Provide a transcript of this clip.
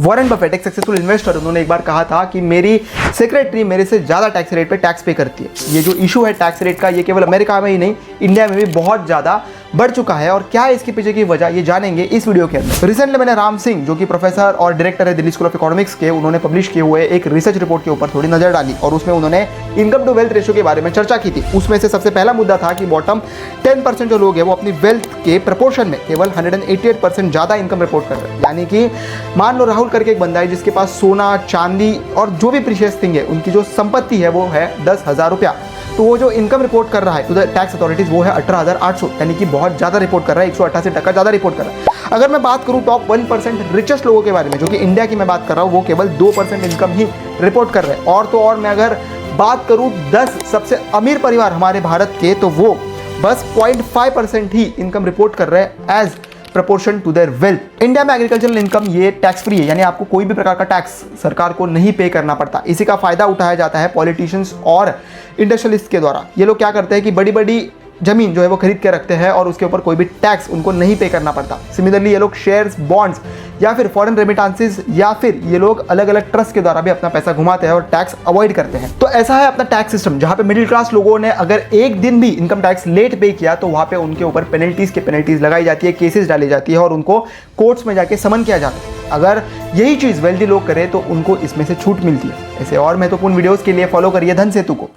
Warren Buffett एक successful investor, उन्होंने एक बार कहा था कि मेरी सेक्रेटरी मेरे से ज़्यादा टैक्स रेट पे टैक्स पे करती है। ये जो इशू है टैक्स रेट का, ये केवल अमेरिका में ही नहीं, इंडिया में भी बहुत ज़्यादा बढ़ चुका है। और क्या है इसके पीछे की वजह, ये जानेंगे इस वीडियो के अंदर। रिसेंटली मैंने राम सिंह, जो कि प्रोफेसर और डायरेक्टर है दिल्ली स्कूल ऑफ इकोनॉमिक्स के, उन्होंने पब्लिश किए हुए एक रिसर्च रिपोर्ट के ऊपर थोड़ी नजर डाली और उसमें उन्होंने इनकम टू वेल्थ रेशियो के बारे में चर्चा की थी। उसमें से सबसे पहला मुद्दा था कि बॉटम 10% जो लोग हैं वो अपनी वेल्थ के प्रपोर्शन में केवल 188% ज़्यादा इनकम रिपोर्ट कर रहे हैं। यानी कि मान लो राहुल करके एक बंदा है जिसके पास सोना, चांदी और जो भी प्रीशियस थिंग है, उनकी जो संपत्ति है वो है 10,000 रुपया। तो वो जो इनकम रिपोर्ट कर रहा है टू द टैक्स अथॉरिटीज वो है 18,800, यानी कि बहुत ज़्यादा रिपोर्ट कर रहा है, 188% ज़्यादा रिपोर्ट कर रहा है। अगर मैं बात करूँ टॉप 1% रिचेस्ट लोगों के बारे में, जो कि इंडिया की मैं बात कर रहा हूँ, वो केवल 2% इनकम ही रिपोर्ट कर रहे हैं। और तो और मैं अगर बात करूँ 10 सबसे अमीर परिवार हमारे भारत के, तो वो बस 0.5% ही इनकम रिपोर्ट कर रहे हैं as proportion to their wealth. India में एग्रीकल्चरल इनकम ये टैक्स फ्री है, यानी आपको कोई भी प्रकार का टैक्स सरकार को नहीं पे करना पड़ता। इसी का फायदा उठाया जाता है पॉलिटिशियंस और इंडस्ट्रियलिस्ट के द्वारा। ये लोग क्या करते हैं कि बड़ी बड़ी जमीन जो है वो खरीद के रखते हैं और उसके ऊपर कोई भी टैक्स उनको नहीं पे करना पड़ता। सिमिलरली ये लोग शेयर्स, बॉन्ड्स या फिर फॉरेन रेमिटेंसेस या फिर ये लोग अलग अलग ट्रस्ट के द्वारा भी अपना पैसा घुमाते हैं और टैक्स अवॉइड करते हैं। तो ऐसा है अपना टैक्स सिस्टम, जहां पे मिडिल क्लास लोगों ने अगर एक दिन भी इनकम टैक्स लेट पे किया तो वहां पे उनके ऊपर पेनल्टीज लगाई जाती है, केसेस डाली जाती है और उनको कोर्ट्स में जाके समन किया जाता है। अगर यही चीज़ वेल्दी लोग करें तो उनको इसमें से छूट मिलती है। ऐसे और महत्वपूर्ण वीडियोज़ के लिए फॉलो करिए धन सेतु को।